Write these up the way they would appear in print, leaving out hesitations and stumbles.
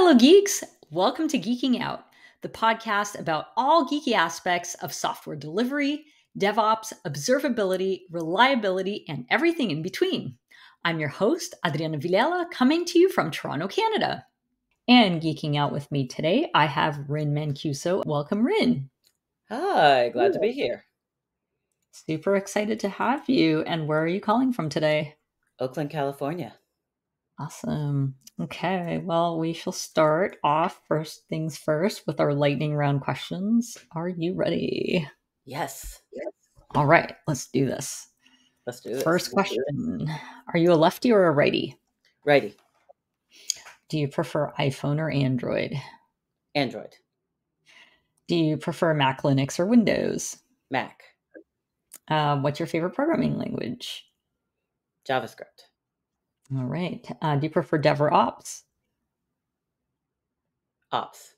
Hello, geeks. Welcome to Geeking Out, the podcast about all geeky aspects of software delivery, DevOps, observability, reliability, and everything in between. I'm your host, Adriana Vilela, coming to you from Toronto, Canada. And geeking out with me today, I have Rynn Mancuso. Welcome, Rynn. Hi, glad to be here. Super excited to have you. And where are you calling from today? Oakland, California. Awesome. Okay, well, we shall start off first things first with our lightning round questions. Are you ready? Yes, All right, let's do this. let's do this. First question. Are you a lefty or a righty? Righty, Do you prefer iPhone or Android? Android, Do you prefer Mac, Linux, or Windows? Mac, What's your favorite programming language? JavaScript, All right. Do you prefer Dev or Ops? Ops.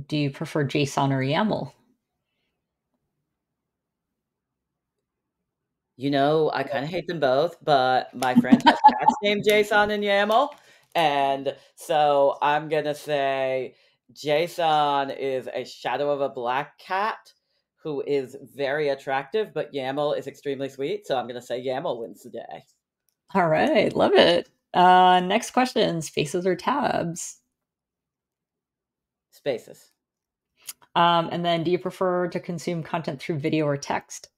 Do you prefer JSON or YAML? You know, I kind of hate them both, but my friend has cats named JSON and YAML, and so I'm going to say JSON is a shadow of a black cat who is very attractive, but YAML is extremely sweet, so I'm going to say YAML wins the day. All right, love it. Next question, spaces or tabs? Spaces, And then do you prefer to consume content through video or text?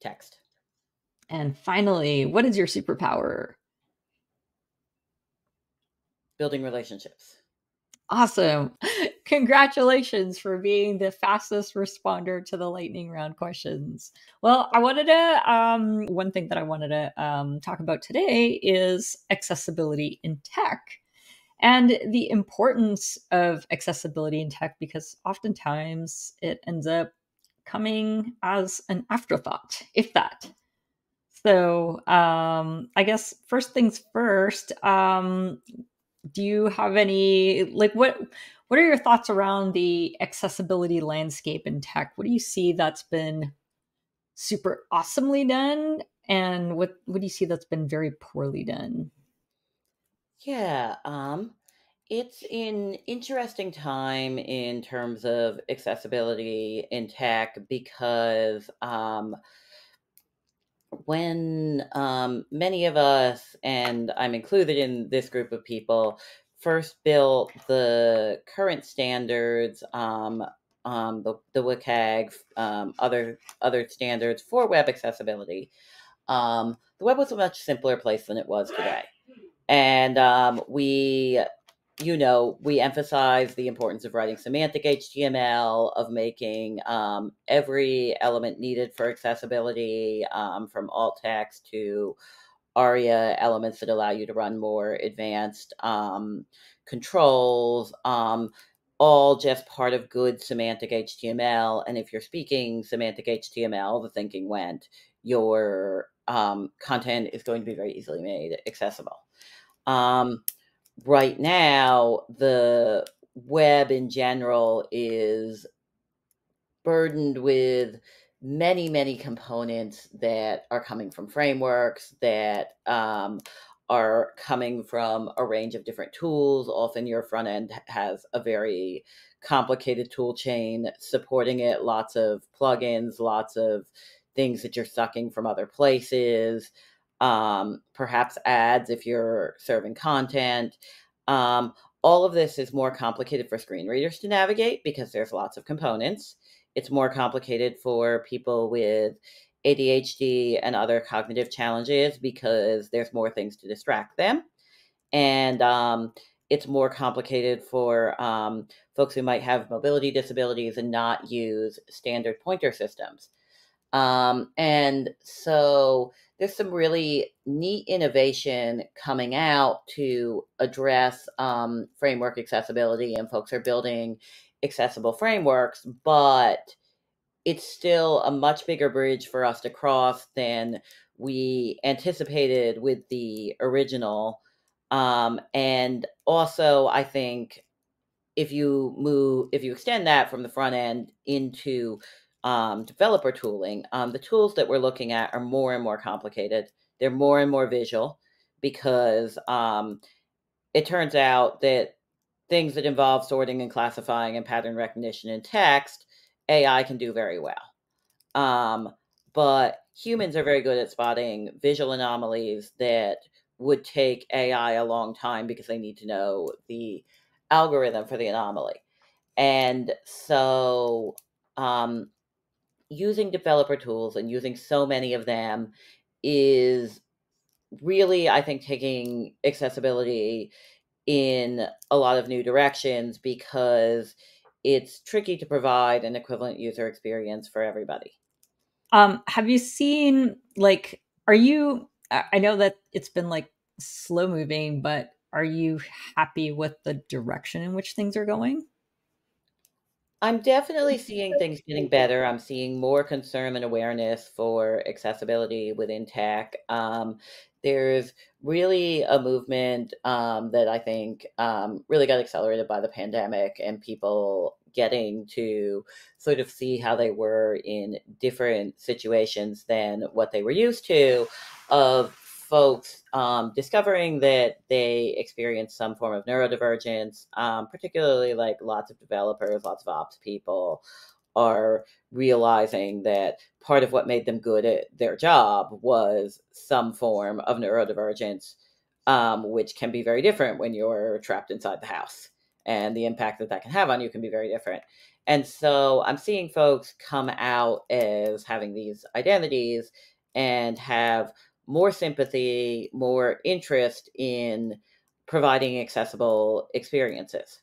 text, And finally, what is your superpower? building relationships. Awesome. Congratulations for being the fastest responder to the lightning round questions. Well, one thing that I wanted to talk about today is accessibility in tech and the importance of accessibility in tech, because oftentimes it ends up coming as an afterthought, if that. So I guess first things first, do you have any what are your thoughts around the accessibility landscape in tech? What do you see that's been super awesomely done, and what do you see that's been very poorly done? Yeah, it's an interesting time in terms of accessibility in tech because when many of us, and I'm included in this group of people, first built the current standards, the WCAG, other standards for web accessibility, the web was a much simpler place than it was today. And we emphasize the importance of writing semantic HTML, of making every element needed for accessibility, from alt text to ARIA elements that allow you to run more advanced controls, all just part of good semantic HTML. And if you're speaking semantic HTML, the thinking went, your content is going to be very easily made accessible. Right now, the web in general is burdened with many, many components that are coming from frameworks, that are coming from a range of different tools. Often your front end has a very complicated tool chain supporting it, lots of plugins, lots of things that you're sucking from other places, perhaps ads if you're serving content. All of this is more complicated for screen readers to navigate because there's lots of components. It's more complicated for people with ADHD and other cognitive challenges because there's more things to distract them. And it's more complicated for folks who might have mobility disabilities and not use standard pointer systems. And so there's some really neat innovation coming out to address framework accessibility, and folks are building accessible frameworks, but it's still a much bigger bridge for us to cross than we anticipated with the original. And also, I think if you extend that from the front end into developer tooling, the tools that we're looking at are more and more complicated. They're more and more visual because it turns out that things that involve sorting and classifying and pattern recognition in text, AI can do very well. Um, but humans are very good at spotting visual anomalies that would take AI a long time because they need to know the algorithm for the anomaly. And so, using developer tools and using so many of them is really, I think, taking accessibility in a lot of new directions because it's tricky to provide an equivalent user experience for everybody. Have you seen like are you I know that it's been like slow moving, but are you happy with the direction in which things are going? I'm definitely seeing things getting better. I'm seeing more concern and awareness for accessibility within tech. There's really a movement that I think really got accelerated by the pandemic and people getting to sort of see how they were in different situations than what they were used to, of folks discovering that they experience some form of neurodivergence, particularly like lots of developers, lots of ops people are realizing that part of what made them good at their job was some form of neurodivergence, which can be very different when you're trapped inside the house. And the impact that that can have on you can be very different. And so I'm seeing folks come out as having these identities and have more sympathy, more interest in providing accessible experiences.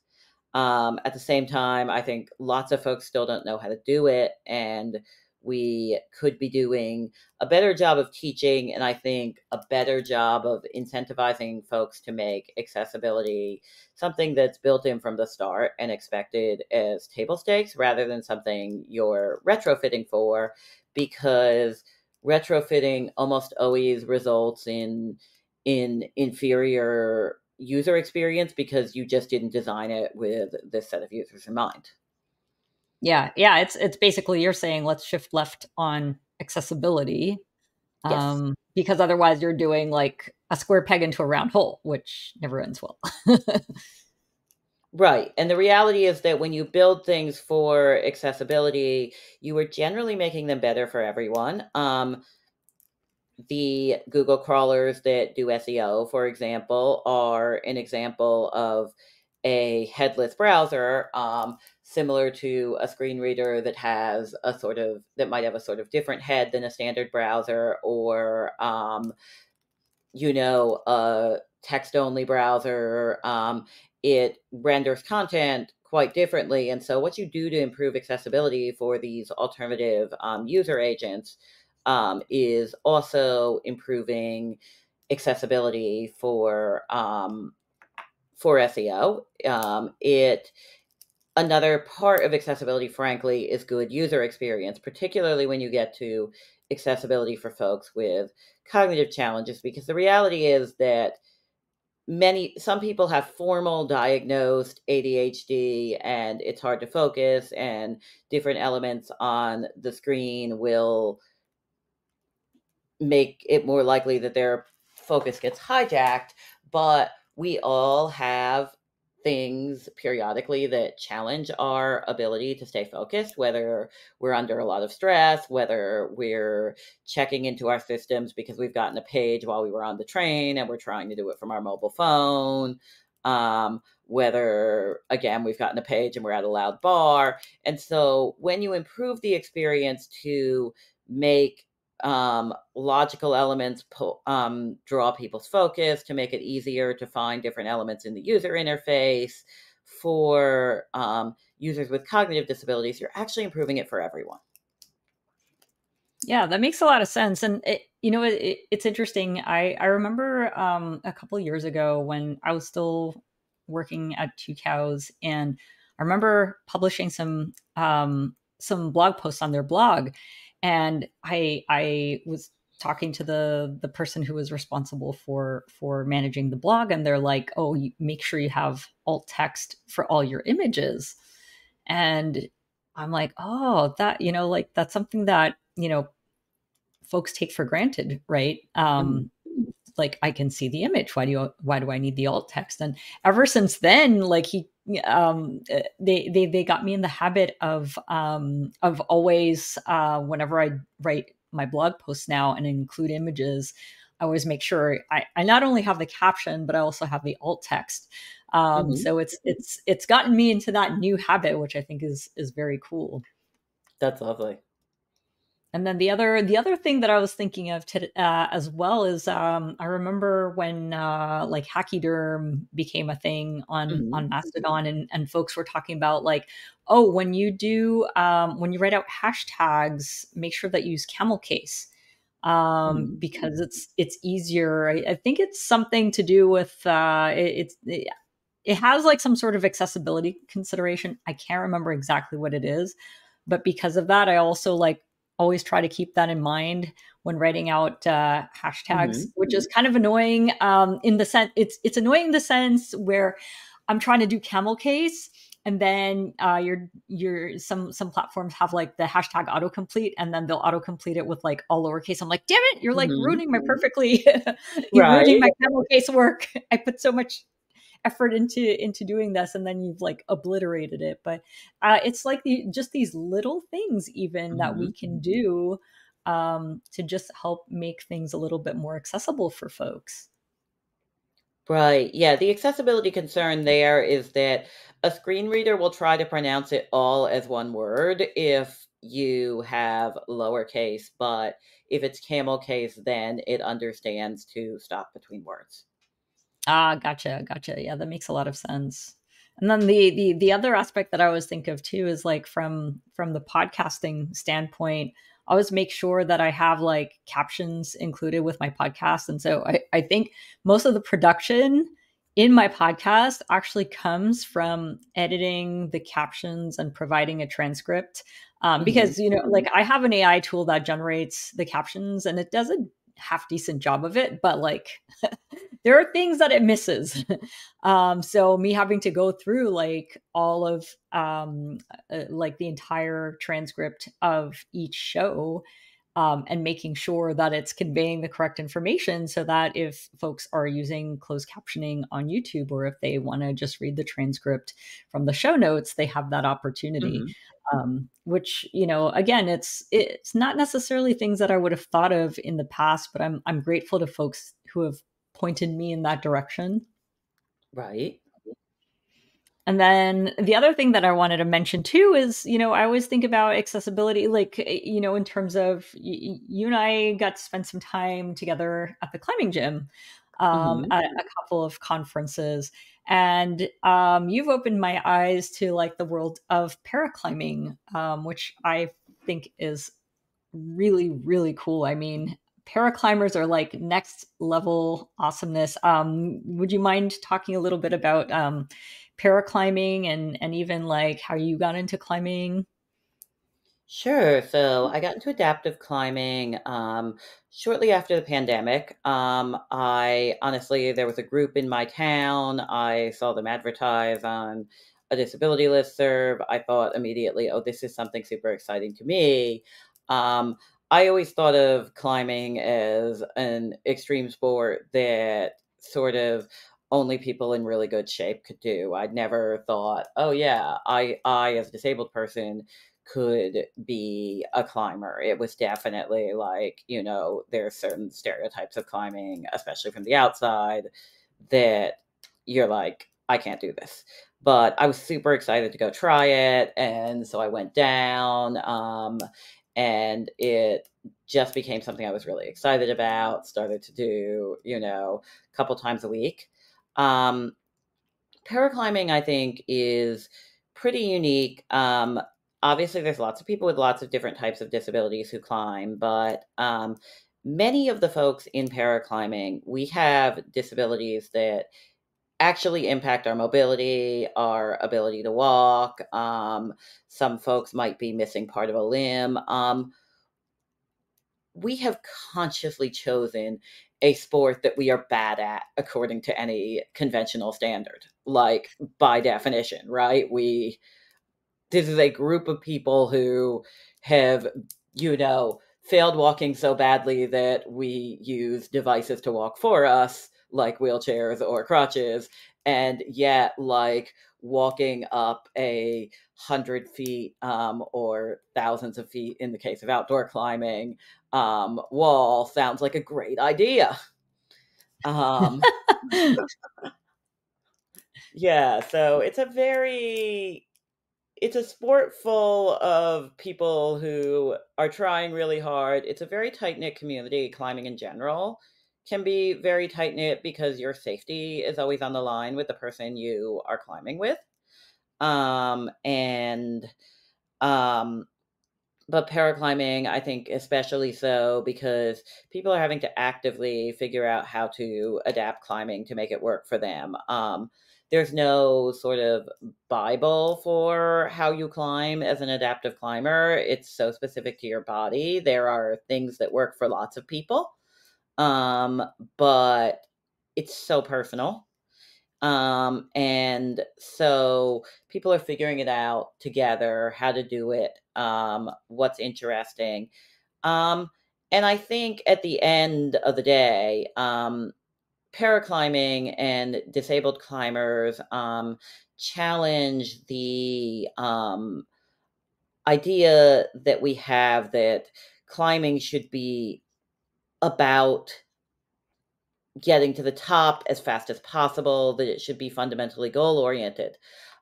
At the same time, I think lots of folks still don't know how to do it, and we could be doing a better job of teaching, and I think a better job of incentivizing folks to make accessibility something that's built in from the start and expected as table stakes rather than something you're retrofitting for, because retrofitting almost always results in inferior user experience because you just didn't design it with this set of users in mind. Yeah, yeah, it's basically you're saying let's shift left on accessibility, Yes. because otherwise you're doing like a square peg into a round hole, which never ends well. Right. And the reality is that when you build things for accessibility, you are generally making them better for everyone. The Google crawlers that do SEO, for example, are an example of a headless browser, similar to a screen reader that has a sort of that might have a sort of different head than a standard browser, or a text only browser. It renders content quite differently. And so, what you do to improve accessibility for these alternative user agents is also improving accessibility for SEO. It Another part of accessibility, frankly, is good user experience, particularly when you get to accessibility for folks with cognitive challenges, because the reality is that some people have formal diagnosed ADHD and it's hard to focus, and different elements on the screen will make it more likely that their focus gets hijacked. But we all have things periodically that challenge our ability to stay focused, whether we're under a lot of stress, whether we're checking into our systems because we've gotten a page while we were on the train and we're trying to do it from our mobile phone, whether, again, we've gotten a page and we're at a loud bar. And so when you improve the experience to make logical elements draw people's focus, to make it easier to find different elements in the user interface for users with cognitive disabilities, you're actually improving it for everyone. Yeah, that makes a lot of sense. And it's interesting. I remember a couple of years ago when I was still working at Two Cows, and I remember publishing some blog posts on their blog, and I was talking to the person who was responsible for managing the blog, and they're like, "Oh, you make sure you have alt text for all your images," and I'm like, "Oh, that like that's something that." Folks take for granted, right? Mhm. like I can see the image. Why do I need the alt text? And ever since then, like they got me in the habit of always whenever I write my blog posts now and include images, I always make sure I not only have the caption, but I also have the alt text. Mhm. So it's gotten me into that new habit, which I think is very cool. That's lovely. And then the other thing that I was thinking of as well is I remember when like Hacky became a thing Mhm. on Mastodon, and folks were talking about like, oh, when you write out hashtags, make sure that you use camel case, Mhm. because it's easier. I think it's something to do with it has like some sort of accessibility consideration. I can't remember exactly what it is, but because of that, I also like always try to keep that in mind when writing out hashtags, Mhm. which is kind of annoying in the sense it's annoying in the sense where I'm trying to do camel case, and then you're some platforms have like the hashtag autocomplete, and then they'll autocomplete it with like all lowercase. I'm like, damn it, you're like Mhm. ruining my perfectly you're ruining Right. my camel case work. I put so much effort into doing this, and then you've like obliterated it. But it's like just these little things even that we Mhm. can do to just help make things a little bit more accessible for folks. Right. Yeah, the accessibility concern there is that a screen reader will try to pronounce it all as one word if you have lowercase, but if it's camel case, then it understands to stop between words. Ah, gotcha. Yeah, that makes a lot of sense. And then the other aspect that I always think of too is like from the podcasting standpoint, I always make sure that I have like captions included with my podcast. And so I think most of the production in my podcast actually comes from editing the captions and providing a transcript. Mhm. Because like I have an AI tool that generates the captions, and it does a half decent job of it, but like there are things that it misses. So me having to go through like all of like the entire transcript of each show, and making sure that it's conveying the correct information, so that if folks are using closed captioning on YouTube, or if they want to just read the transcript from the show notes, they have that opportunity. Mhm. Which again, it's not necessarily things that I would have thought of in the past, but I'm grateful to folks who have pointed me in that direction. Right. And then the other thing that I wanted to mention too is, I always think about accessibility, like, in terms of you and I got to spend some time together at the climbing gym, Mhm. at a couple of conferences. And you've opened my eyes to like the world of paraclimbing, which I think is really, really cool. I mean, paraclimbers are like next level awesomeness. Would you mind talking a little bit about paraclimbing, and even like how you got into climbing? Sure. So I got into adaptive climbing shortly after the pandemic. I honestly, there was a group in my town. I saw them advertise on a disability listserv. I thought immediately, oh, this is something super exciting to me. Um, I always thought of climbing as an extreme sport that sort of only people in really good shape could do. I'd never thought, oh yeah, I as a disabled person could be a climber. It was definitely like, there are certain stereotypes of climbing, especially from the outside, that you're like, I can't do this. But I was super excited to go try it. And so I went down, and it just became something I was really excited about, started to do, a couple times a week. Um, Paraclimbing, I think, is pretty unique. Obviously, there's lots of people with lots of different types of disabilities who climb, but many of the folks in paraclimbing, we have disabilities that actually impact our mobility, our ability to walk. Some folks might be missing part of a limb. We have consciously chosen a sport that we are bad at according to any conventional standard, like by definition, right? This is a group of people who have, you know, failed walking so badly that we use devices to walk for us, like wheelchairs or crutches, and yet like walking up 100 feet or thousands of feet in the case of outdoor climbing wall sounds like a great idea. Um, yeah, so it's a sport full of people who are trying really hard. It's a very tight knit community. Climbing in general can be very tight knit because your safety is always on the line with the person you are climbing with. And um, but paraclimbing, I think, especially so because people are having to actively figure out how to adapt climbing to make it work for them. There's no sort of Bible for how you climb as an adaptive climber. It's so specific to your body. There are things that work for lots of people, um, but it's so personal. And so people are figuring it out together, how to do it, what's interesting. Um, and I think at the end of the day, paraclimbing and disabled climbers challenge the idea that we have that climbing should be about getting to the top as fast as possible, that it should be fundamentally goal oriented.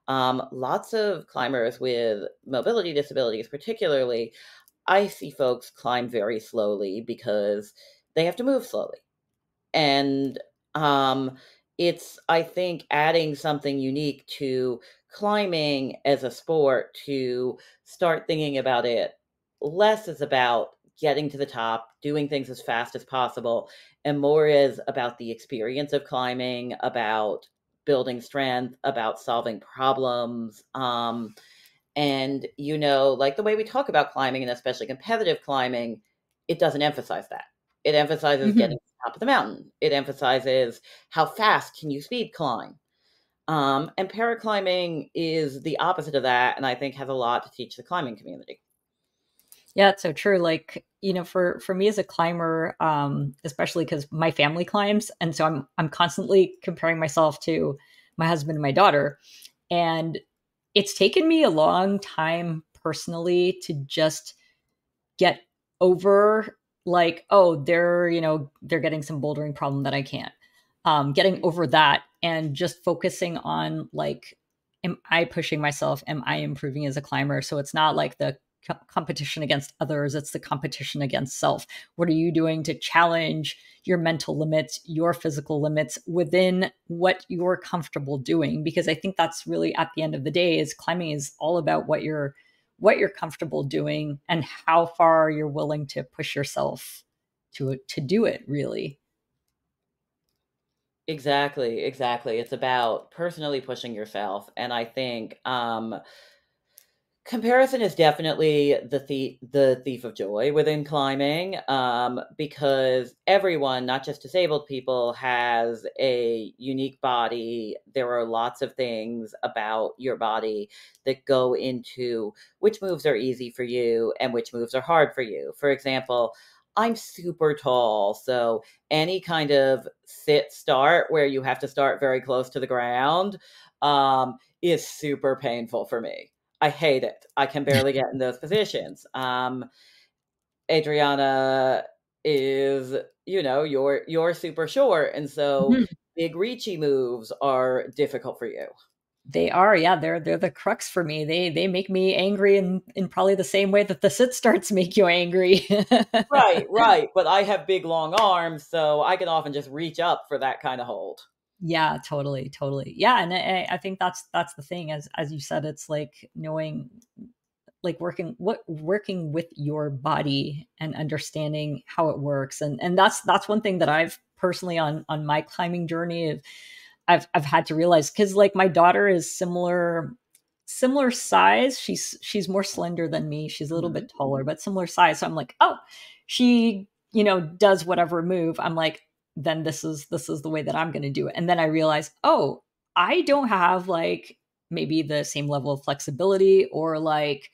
Lots of climbers with mobility disabilities, particularly, I see folks climb very slowly because they have to move slowly. And um, it's, I think, adding something unique to climbing as a sport to start thinking about it less as about getting to the top, doing things as fast as possible, and more is about the experience of climbing, about building strength, about solving problems. And, like the way we talk about climbing and especially competitive climbing, it doesn't emphasize that. It emphasizes getting Mhm. to the top of the mountain. It emphasizes how fast can you speed climb. And paraclimbing is the opposite of that, and I think has a lot to teach the climbing community. Yeah, it's so true. Like, for me as a climber, especially because my family climbs, and so I'm constantly comparing myself to my husband and my daughter. And it's taken me a long time personally to just get over, like, oh, they're getting some bouldering problem that I can't. Getting over that and just focusing on, like, am I pushing myself? Am I improving as a climber? So it's not like the competition against others, it's the competition against self. What are you doing to challenge your mental limits, your physical limits within what you're comfortable doing? Because I think that's really, at the end of the day, is climbing is all about what you're comfortable doing and how far you're willing to push yourself to do it, really. Exactly, exactly. It's about personally pushing yourself, and I think comparison is definitely the thief of joy within climbing, because everyone, not just disabled people, has a unique body. There are lots of things about your body that go into which moves are easy for you and which moves are hard for you. For example, I'm super tall, so any kind of sit start where you have to start very close to the ground is super painful for me. I hate it. I can barely get in those positions. Adriana is, you're super short, and so Mhm. big reachy moves are difficult for you. They are, yeah, they're the crux for me. They make me angry in probably the same way that the sit starts make you angry. Right, right. But I have big long arms, so I can often just reach up for that kind of hold. Yeah, totally, totally. Yeah, and I think that's the thing, as you said, it's like knowing, like, working with your body and understanding how it works. And that's one thing that I've personally, on my climbing journey, I've had to realize, because, like, my daughter is similar size. She's more slender than me. She's a little Mhm. bit taller, but similar size. So I'm like, oh, she, does whatever move. I'm like, then this is the way that I'm going to do it. And then I realized, oh, I don't have, like, maybe the same level of flexibility, or, like,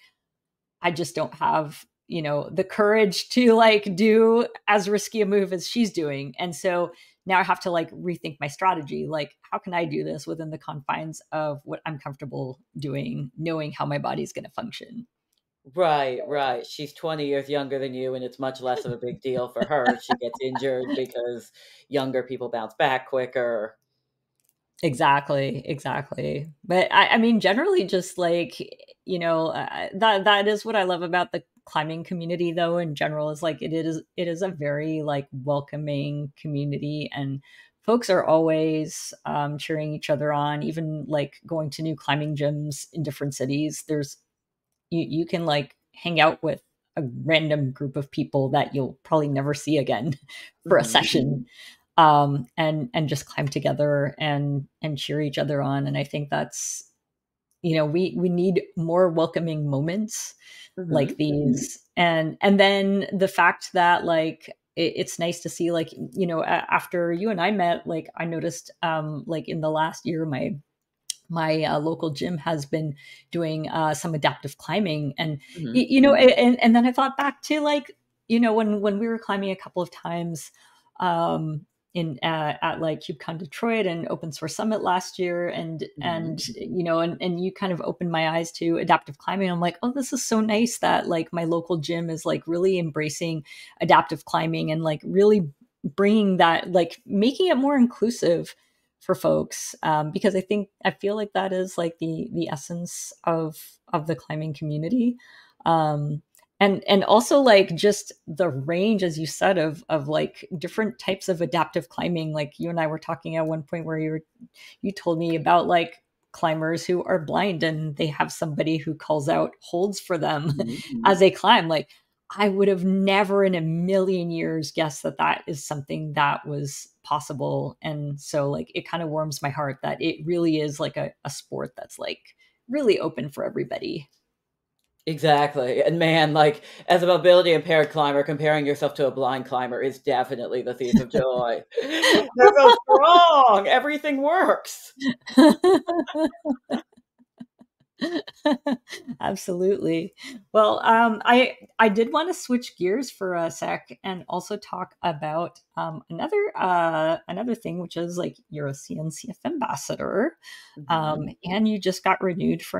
I just don't have the courage to like do as risky a move as she's doing. And so now I have to like rethink my strategy. Like, how can I do this within the confines of what I'm comfortable doing, knowing how my body's going to function? Right, right. She's 20 years younger than you, and it's much less of a big deal for her if she gets injured because younger people bounce back quicker. Exactly, exactly. But I mean, generally, just like that is what I love about the climbing community, though. In general, is like it is a very like welcoming community, and folks are always cheering each other on. Even like going to new climbing gyms in different cities, there's you can like hang out with a random group of people that you'll probably never see again for a Mhm. session, and just climb together and cheer each other on. And I think that's, we need more welcoming moments like Mhm. these. And then the fact that like it's nice to see, like, after you and I met, like I noticed like in the last year, my local gym has been doing some adaptive climbing. And Mhm. and then I thought back to like, when we were climbing a couple of times um in at like KubeCon Detroit and Open Source Summit last year. Mhm. And you kind of opened my eyes to adaptive climbing. I'm like, oh, this is so nice that like my local gym is like really embracing adaptive climbing and like really bringing that, like making it more inclusive for folks, because I feel like that is like the essence of the climbing community. um, and also like just the range, as you said, of like different types of adaptive climbing. Like you and I were talking at one point where you told me about like climbers who are blind and they have somebody who calls out holds for them Mhm. as they climb. Like I would have never in a million years guessed that that is something that was possible. And so like it kind of warms my heart that it really is like a sport that's like really open for everybody. Exactly. And man, like as a mobility impaired climber, comparing yourself to a blind climber is definitely the thief of joy. They're so strong. Everything works. Absolutely. Well, I did want to switch gears for a sec and also talk about another thing, which is like you're a CNCF ambassador, Mhm. and you just got renewed for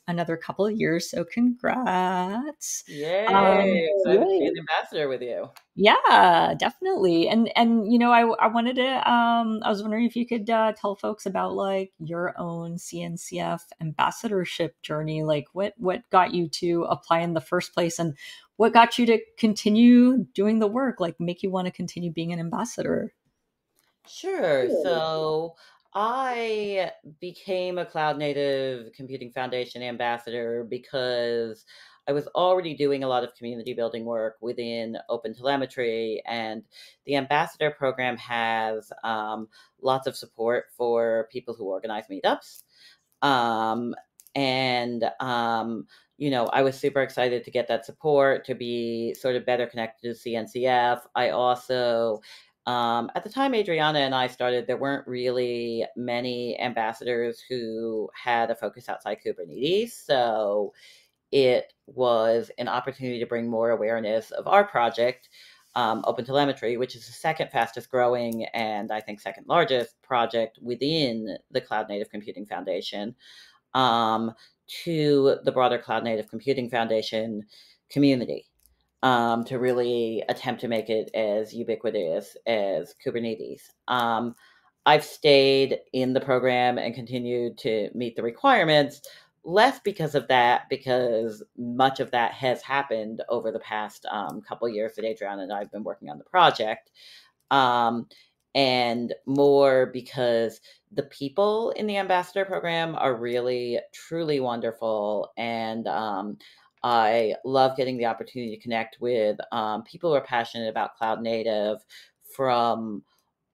another couple of years. So congrats. Yay. Excited to be Yay. an ambassador with you. Yeah, definitely. And I wanted to I was wondering if you could tell folks about like your own CNCF ambassadorship journey. Like what got you to apply in the first place, and what got you to continue doing the work, like make you want to continue being an ambassador? Sure. So I became a Cloud Native Computing Foundation ambassador because I was already doing a lot of community building work within Open Telemetry, and the ambassador program has lots of support for people who organize meetups. Um, and I was super excited to get that support to be sort of better connected to CNCF. I also, at the time Adriana and I started, there weren't really many ambassadors who had a focus outside Kubernetes. So it was an opportunity to bring more awareness of our project, Open Telemetry, which is the second fastest growing and I think second largest project within the Cloud Native Computing Foundation, um, to the broader Cloud Native Computing Foundation community, to really attempt to make it as ubiquitous as Kubernetes. I've stayed in the program and continued to meet the requirements, less because of that, because much of that has happened over the past couple years that Adriana and I have been working on the project, um, and more because the people in the ambassador program are really truly wonderful, and I love getting the opportunity to connect with people who are passionate about cloud native from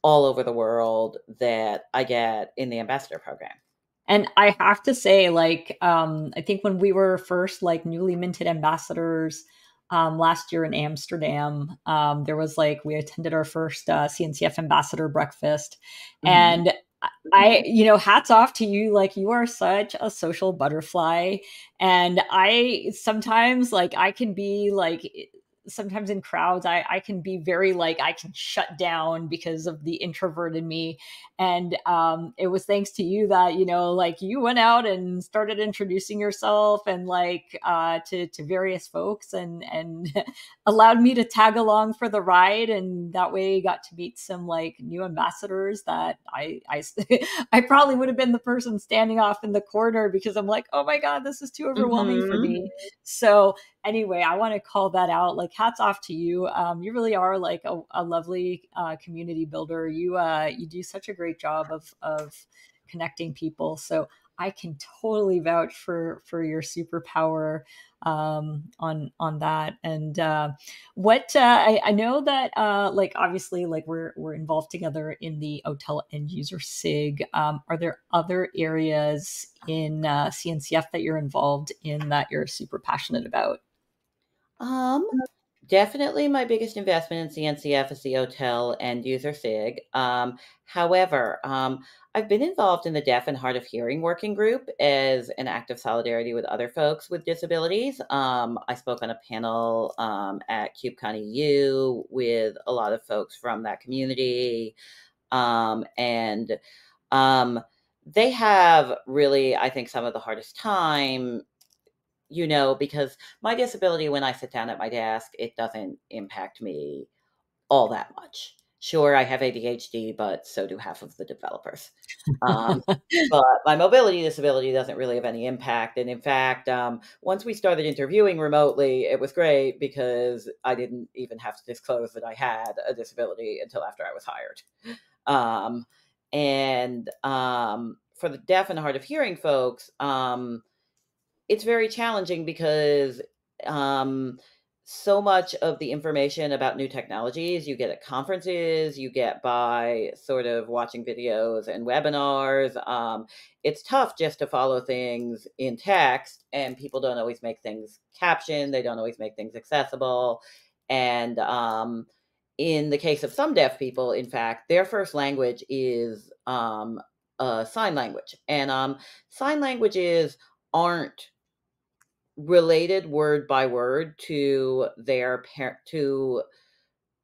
all over the world that I get in the ambassador program. And I have to say, like, I think when we were first like newly minted ambassadors last year in Amsterdam, there was like we attended our first CNCF ambassador breakfast, Hmm. and hats off to you. Like, you are such a social butterfly. And I sometimes, like, I can be like, sometimes in crowds, I can be very like, I can shut down because of the introvert in me. And it was thanks to you that, like, you went out and started introducing yourself and like to various folks, and allowed me to tag along for the ride, and that way got to meet some like new ambassadors that I probably would have been the person standing off in the corner because I'm like, oh my god, this is too overwhelming for Mm-hmm. me. So anyway, I want to call that out. Like, hats off to you. You really are like a lovely community builder. You do such a great job of connecting people. So I can totally vouch for your superpower on that. And what I know that like, obviously, like, we're involved together in the hotel end user sig. Are there other areas in CNCF that you're involved in that you're super passionate about? Um, Definitely my biggest investment in CNCF is the hotel and user SIG. However, I've been involved in the Deaf and Hard of Hearing working group as an act of solidarity with other folks with disabilities. I spoke on a panel at CubeCon EU with a lot of folks from that community. And they have really, I think, some of the hardest time, because my disability, when I sit down at my desk, it doesn't impact me all that much. Sure, I have ADHD, but so do half of the developers. Um, but my mobility disability doesn't really have any impact. And in fact, once we started interviewing remotely, it was great because I didn't even have to disclose that I had a disability until after I was hired. Um, and for the deaf and hard of hearing folks, it's very challenging because um, so much of the information about new technologies you get at conferences, you get by sort of watching videos and webinars. It's tough just to follow things in text, and people don't always make things captioned, they don't always make things accessible. And in the case of some deaf people, in fact, their first language is sign language. And sign languages aren't related word by word to to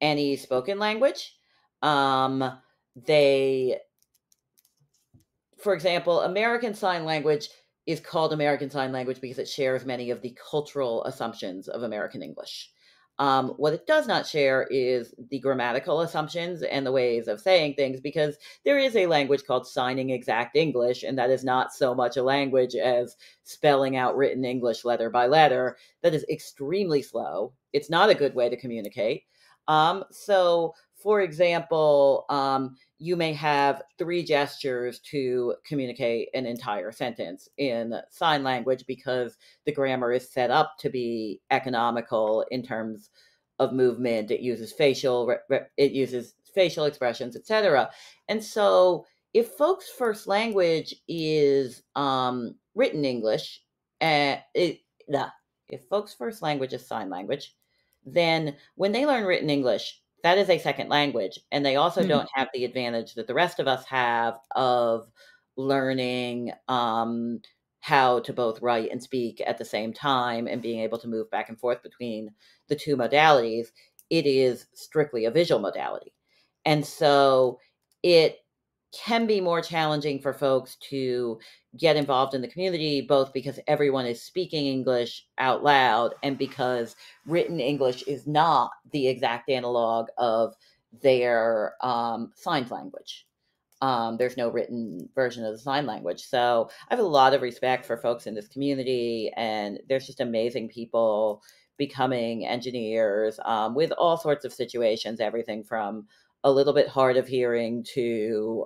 any spoken language. Um, they, for example, American Sign Language is called American Sign Language because it shares many of the cultural assumptions of American English. What it does not share is the grammatical assumptions and the ways of saying things, because there is a language called Signing Exact English, and that is not so much a language as spelling out written English letter by letter. That is extremely slow. It's not a good way to communicate. So, for example, you may have three gestures to communicate an entire sentence in sign language because the grammar is set up to be economical in terms of movement. It uses facial expressions, etc. And so, if folks' first language is written English, uh, it, nah, if folks' first language is sign language, then when they learn written English, that is a second language. And they also Hmm. don't have the advantage that the rest of us have of learning how to both write and speak at the same time and being able to move back and forth between the two modalities. It is strictly a visual modality. And so it can be more challenging for folks to get involved in the community, both because everyone is speaking English out loud and because written English is not the exact analog of their signs language. There's no written version of the sign language. So I have a lot of respect for folks in this community, and there's just amazing people becoming engineers with all sorts of situations, everything from a little bit hard of hearing to,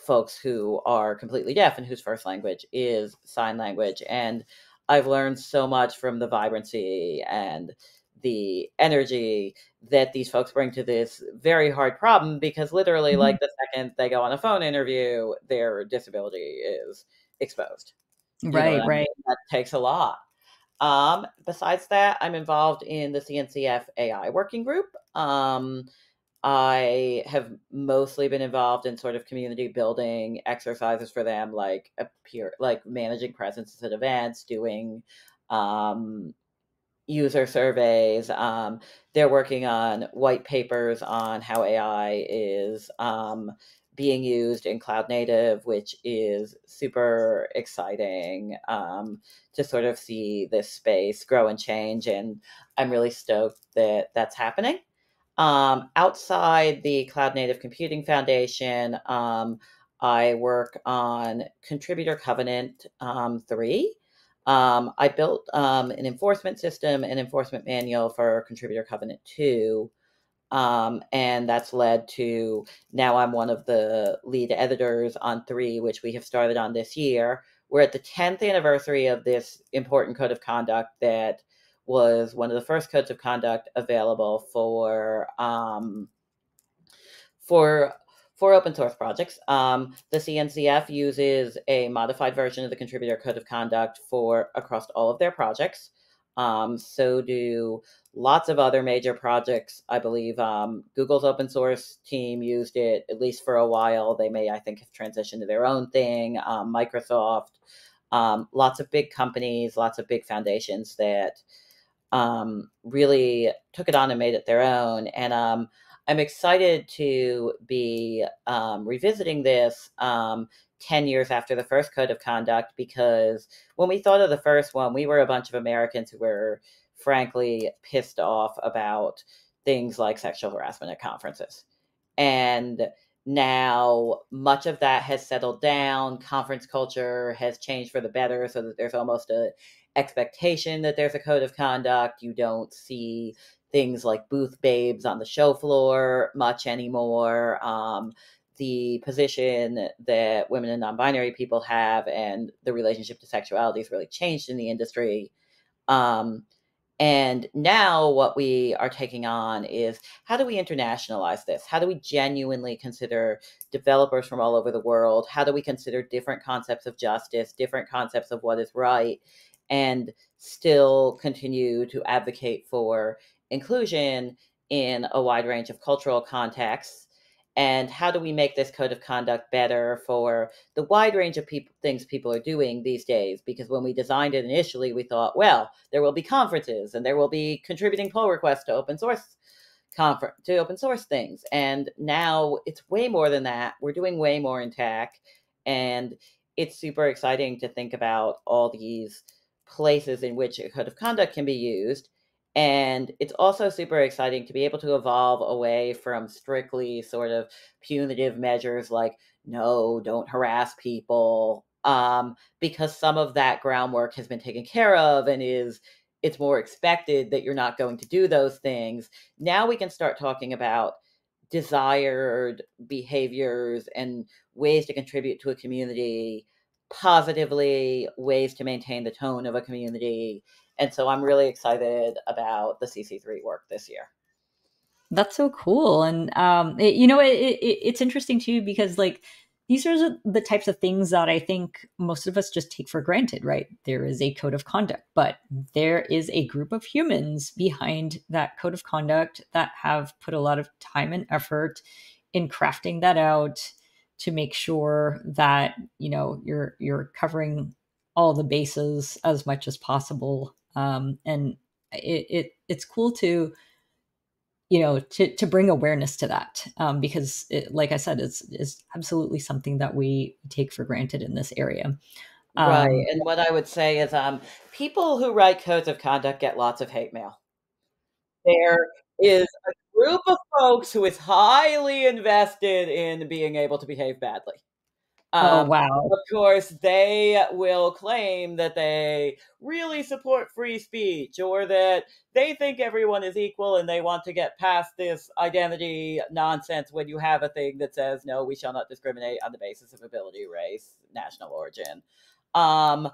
folks who are completely deaf and whose first language is sign language. And I've learned so much from the vibrancy and the energy that these folks bring to this very hard problem, because literally, like, the second they go on a phone interview, their disability is exposed. You know what Right, I mean? right. That takes a lot. Besides that, I'm involved in the CNCF AI working group. I have mostly been involved in sort of community building exercises for them, like like managing presences at events, doing um, user surveys. They're working on white papers on how AI is being used in cloud native, which is super exciting to sort of see this space grow and change. And I'm really stoked that that's happening. Outside the Cloud Native Computing Foundation, I work on Contributor Covenant 3. I built an enforcement system and enforcement manual for Contributor Covenant 2. And that's led to now I'm one of the lead editors on 3, which we have started on this year. We're at the 10th anniversary of this important code of conduct that was one of the first codes of conduct available for for open source projects. The CNCF uses a modified version of the contributor code of conduct for across all of their projects. So do lots of other major projects. I believe Google's open source team used it at least for a while. They may, I think, have transitioned to their own thing. Microsoft, lots of big companies, lots of big foundations that really took it on and made it their own. And I'm excited to be revisiting this 10 years after the first code of conduct, because when we thought of the first one, we were a bunch of Americans who were frankly pissed off about things like sexual harassment at conferences. And now much of that has settled down. Conference culture has changed for the better, so that there's almost a expectation that there's a code of conduct. You don't see things like booth babes on the show floor much anymore. The position that women and non-binary people have and the relationship to sexuality has really changed in the industry. Um, and now what we are taking on is, how do we internationalize this? How do we genuinely consider developers from all over the world? How do we consider different concepts of justice, different concepts of what is right, and still continue to advocate for inclusion in a wide range of cultural contexts? And how do we make this code of conduct better for the wide range of things people are doing these days? Because when we designed it initially, we thought, well, there will be conferences and there will be contributing pull requests to open source things. And now it's way more than that. We're doing way more in tech, and it's super exciting to think about all these places in which a code of conduct can be used. And it's also super exciting to be able to evolve away from strictly sort of punitive measures like, no, don't harass people, because some of that groundwork has been taken care of, and it's more expected that you're not going to do those things. Now we can start talking about desired behaviors and ways to contribute to a community positively, ways to maintain the tone of a community. And so I'm really excited about the CC3 work this year. That's so cool. And it's interesting too, because like these are the types of things that I think most of us just take for granted, right? There is a code of conduct, but there is a group of humans behind that code of conduct that have put a lot of time and effort in crafting that out to make sure that, you're covering all the bases as much as possible. And it's cool to to bring awareness to that, because like I said, it's absolutely something that we take for granted in this area. Right. And what I would say is people who write codes of conduct get lots of hate mail. There is a group of folks who is highly invested in being able to behave badly. Oh, Um, wow. of course, they will claim that they really support free speech, or that they think everyone is equal and they want to get past this identity nonsense when you have a thing that says, no, we shall not discriminate on the basis of ability, race, national origin. Um,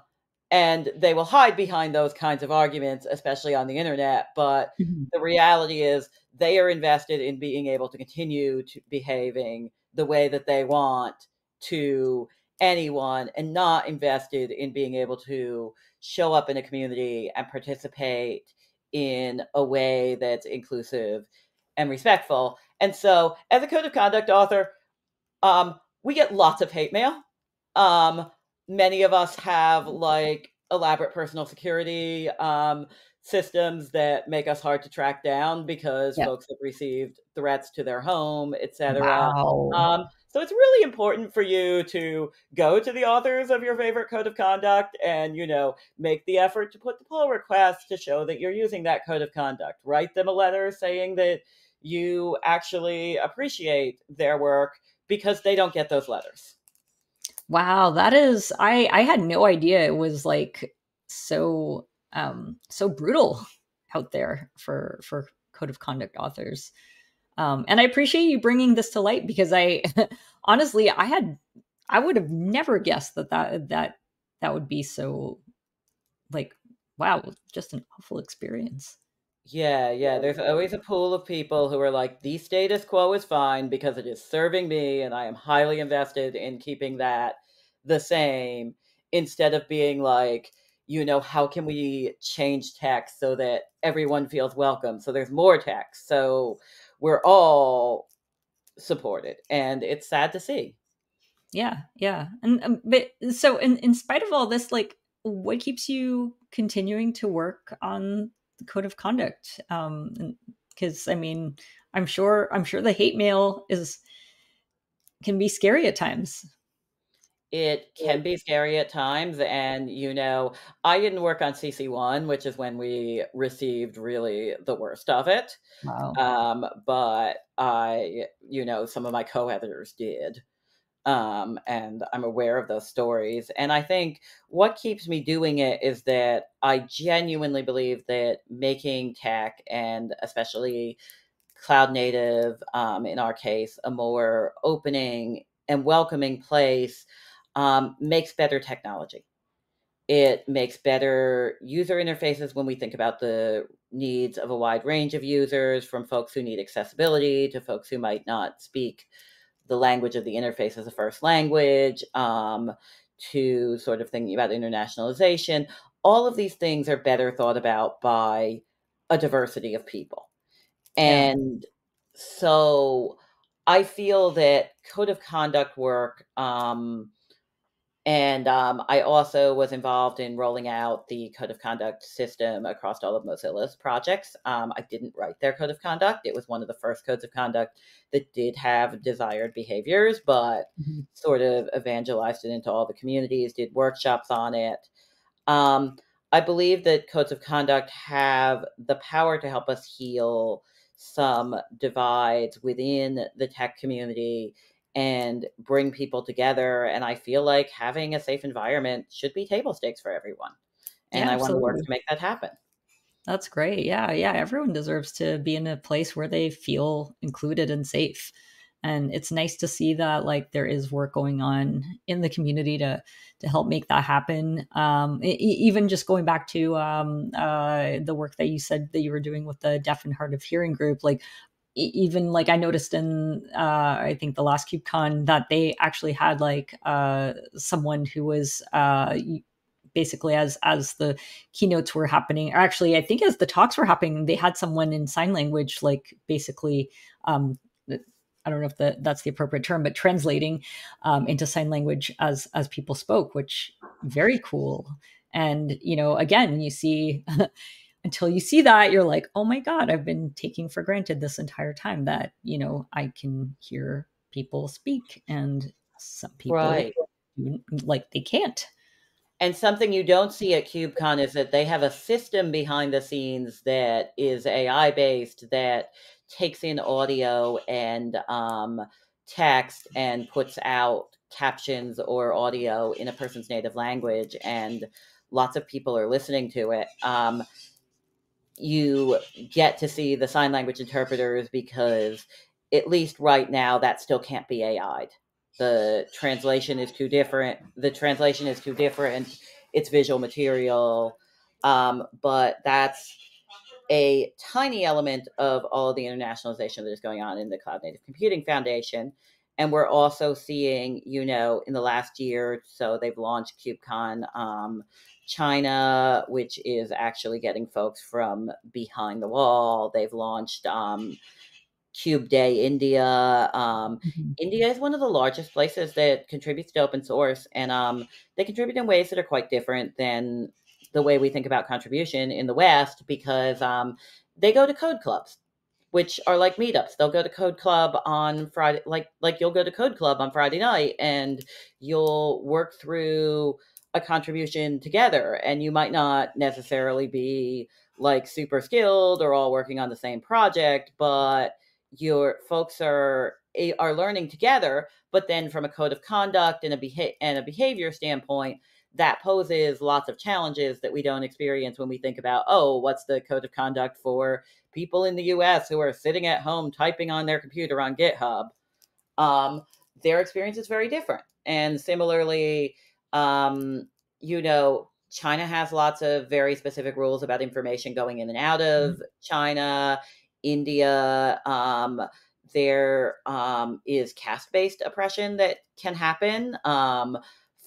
and they will hide behind those kinds of arguments, especially on the internet. But Mhm. the reality is they are invested in being able to continue to behaving the way that they want to anyone, and not invested in being able to show up in a community and participate in a way that's inclusive and respectful. And so, as a code of conduct author, we get lots of hate mail. Many of us have like elaborate personal security systems that make us hard to track down because Yeah. folks have received threats to their home, etc. Wow. So it's really important for you to go to the authors of your favorite code of conduct and, make the effort to put the pull request to show that you're using that code of conduct. Write them a letter saying that you actually appreciate their work because they don't get those letters. Wow, that is I had no idea it was like so brutal out there for code of conduct authors. And I appreciate you bringing this to light because I honestly I would have never guessed that would be so like wow, just an awful experience. Yeah. There's always a pool of people who are like, the status quo is fine because it is serving me, and I am highly invested in keeping that the same, instead of being like, how can we change text so that everyone feels welcome? So there's more text. So we're all supported. And it's sad to see. Yeah, yeah. And but so in spite of all this, like what keeps you continuing to work on the code of conduct? Because I mean, I'm sure the hate mail is can be scary at times. It can be scary at times. And, I didn't work on CC1, which is when we received really the worst of it. Wow. But some of my co-editors did. And I'm aware of those stories. And I think what keeps me doing it is that I genuinely believe that making tech, and especially cloud native, in our case, a more opening and welcoming place, makes better technology. It makes better user interfaces when we think about the needs of a wide range of users, from folks who need accessibility to folks who might not speak the language of the interface as a first language, to sort of thinking about internationalization. All of these things are better thought about by a diversity of people. Yeah. And so I feel that code of conduct work, and I also was involved in rolling out the code of conduct system across all of Mozilla's projects. I didn't write their code of conduct. It was one of the first codes of conduct that did have desired behaviors, but Mhm. sort of evangelized it into all the communities, did workshops on it. Um, I believe that codes of conduct have the power to help us heal some divides within the tech community and bring people together. And I feel like having a safe environment should be table stakes for everyone. Yeah, And I want to work absolutely. to make that happen. That's great. Yeah, yeah. Everyone deserves to be in a place where they feel included and safe. And it's nice to see that like there is work going on in the community to help make that happen. Even just going back to the work that you said that you were doing with the deaf and hard of hearing group, like even like I noticed in I think the last KubeCon that they actually had like someone who was basically as the keynotes were happening, or actually I think as the talks were happening, they had someone in sign language like basically I don't know if that's the appropriate term, but translating into sign language as people spoke, which very cool. And again, you see until you see that, you're like, oh my God, I've been taking for granted this entire time that, I can hear people speak and some people Right. like they can't. And something you don't see at KubeCon is that they have a system behind the scenes that is AI based, that takes in audio and text and puts out captions or audio in a person's native language. And lots of people are listening to it. You get to see the sign language interpreters because, at least right now, that still can't be AI'd. The translation is too different. It's visual material. But that's a tiny element of all of the internationalization that is going on in the Cloud Native Computing Foundation. And we're also seeing, in the last year, so they've launched KubeCon China, which is actually getting folks from behind the wall. They've launched Cube Day India. Mhm. India is one of the largest places that contributes to open source, and they contribute in ways that are quite different than the way we think about contribution in the West, because they go to code clubs, which are like meetups. They'll go to Code Club on Friday, like you'll go to Code Club on Friday night, and you'll work through a contribution together, and you might not necessarily be like super skilled or all working on the same project, but your folks are learning together. But then from a code of conduct and a behavior standpoint, that poses lots of challenges that we don't experience when we think about, oh, what's the code of conduct for people in the US who are sitting at home typing on their computer on GitHub. um, their experience is very different. And similarly, um, China has lots of very specific rules about information going in and out of China. India, there is caste-based oppression that can happen.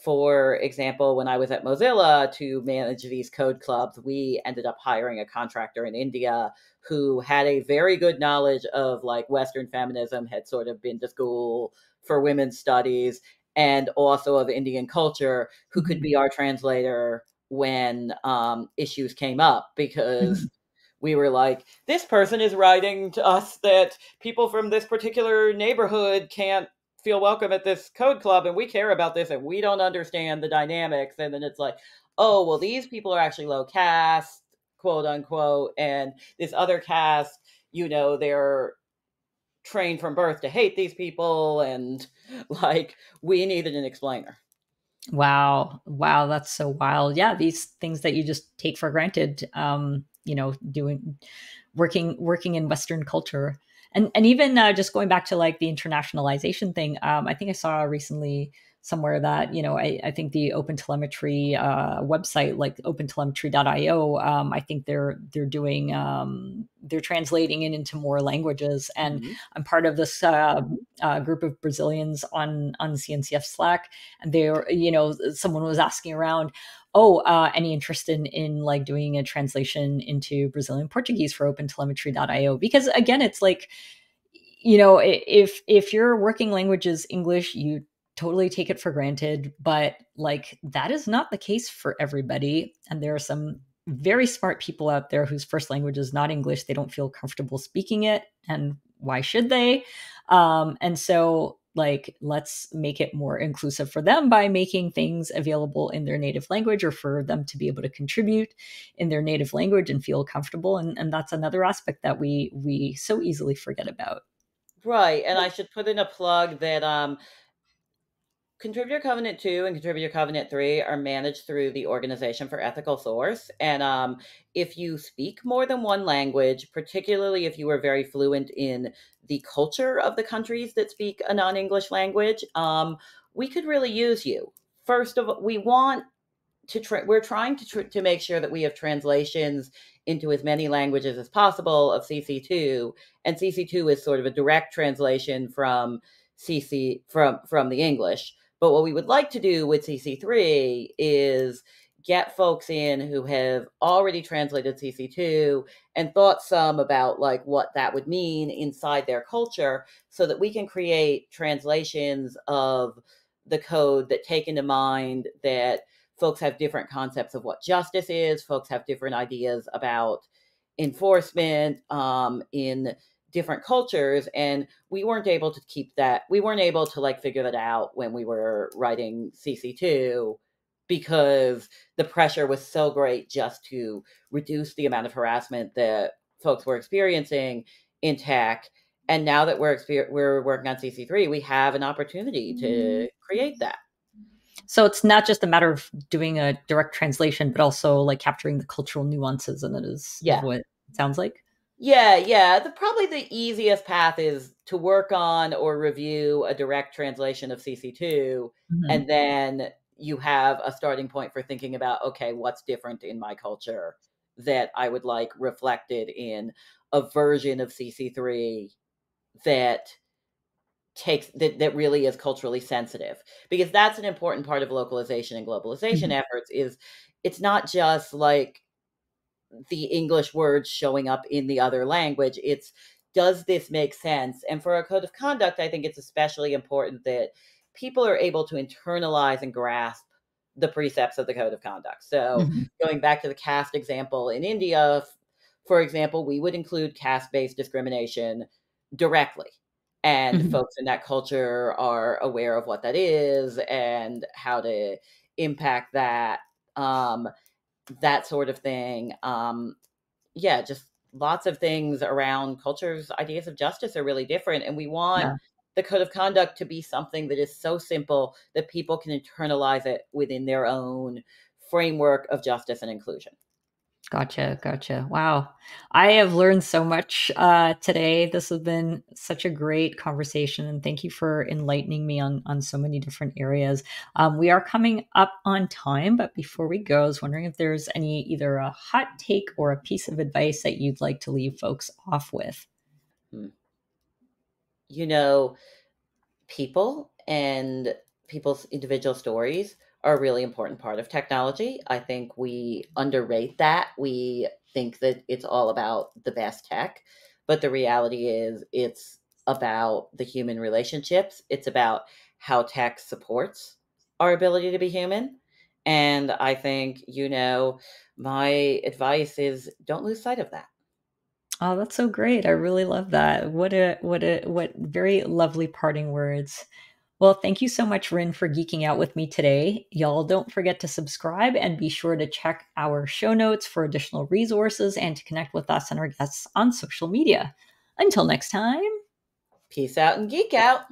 For example, when I was at Mozilla to manage these code clubs, we ended up hiring a contractor in India who had a very good knowledge of like Western feminism, had sort of been to school for women's studies, and also of Indian culture, who could be our translator when issues came up, because we were like, this person is writing to us that people from this particular neighborhood can't feel welcome at this code club, and we care about this, and we don't understand the dynamics. And then it's like, oh, well, these people are actually low caste, quote unquote, and this other caste, they're trained from birth to hate these people, and like, we needed an explainer. Wow. Wow, that's so wild. Yeah, these things that you just take for granted, doing working in Western culture. And even just going back to like the internationalization thing, I think I saw recently somewhere that, I think the open telemetry website, like opentelemetry.io, I think they're doing they're translating it into more languages. And Mm-hmm. I'm part of this group of Brazilians on CNCF Slack, and someone was asking around, oh, any interest in like doing a translation into Brazilian Portuguese for opentelemetry.io? Because again, it's like, if your working language is English, you totally take it for granted, but like that is not the case for everybody. And there are some very smart people out there whose first language is not English. They don't feel comfortable speaking it, and why should they? And so like, let's make it more inclusive for them by making things available in their native language, or for them to be able to contribute in their native language and feel comfortable. And that's another aspect that we so easily forget about. Right. And I should put in a plug that Contributor Covenant 2 and Contributor Covenant 3 are managed through the Organization for Ethical Source. And if you speak more than one language, particularly if you are very fluent in the culture of the countries that speak a non-English language, we could really use you. First of all, we're trying to make sure that we have translations into as many languages as possible of CC2, and CC2 is sort of a direct translation from CC from the English. But what we would like to do with CC3 is get folks in who have already translated CC2 and thought some about like what that would mean inside their culture, so that we can create translations of the code that take into mind that folks have different concepts of what justice is. Folks have different ideas about enforcement in different cultures. And we weren't able to keep that. We weren't able to like figure that out when we were writing CC2, because the pressure was so great just to reduce the amount of harassment that folks were experiencing in tech. And now that we're working on CC3, we have an opportunity to create that. So it's not just a matter of doing a direct translation, but also like capturing the cultural nuances in it is Yeah. what it sounds like. Yeah. Probably the easiest path is to work on or review a direct translation of CC2, Mhm. and then you have a starting point for thinking about, okay, what's different in my culture that I would like reflected in a version of CC3 that that really is culturally sensitive, because that's an important part of localization and globalization Mhm. efforts. Is it's not just like the English words showing up in the other language. It's does this make sense? And for a code of conduct, I think it's especially important that people are able to internalize and grasp the precepts of the code of conduct. So, Hmm. going back to the caste example in India, for example, we would include caste based discrimination directly. And Hmm. folks in that culture are aware of what that is and how to impact that, that sort of thing. Yeah, just lots of things around culture's ideas of justice are really different. And we want Yeah. the code of conduct to be something that is so simple that people can internalize it within their own framework of justice and inclusion. Gotcha, gotcha. Wow. I have learned so much today. This has been such a great conversation, and thank you for enlightening me on so many different areas. We are coming up on time, but before we go, I was wondering if there's any either a hot take or a piece of advice that you'd like to leave folks off with. Hmm. You know, people and people's individual stories are a really important part of technology. I think we underrate that. We think that it's all about the best tech, but the reality is it's about the human relationships. It's about how tech supports our ability to be human. And I think, my advice is don't lose sight of that. Oh, that's so great. I really love that. What very lovely parting words. Well, thank you so much, Rynn, for geeking out with me today. Y'all don't forget to subscribe and be sure to check our show notes for additional resources and to connect with us and our guests on social media. Until next time, Peace out and geek out.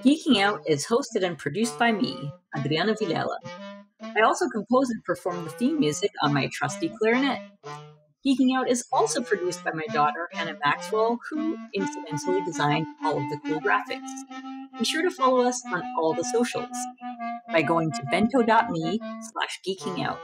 Geeking Out is hosted and produced by me, Adriana Vilela. I also compose and perform the theme music on my trusty clarinet. Geeking Out is also produced by my daughter, Hannah Maxwell, who incidentally designed all of the cool graphics. Be sure to follow us on all the socials by going to bento.me/geekingout.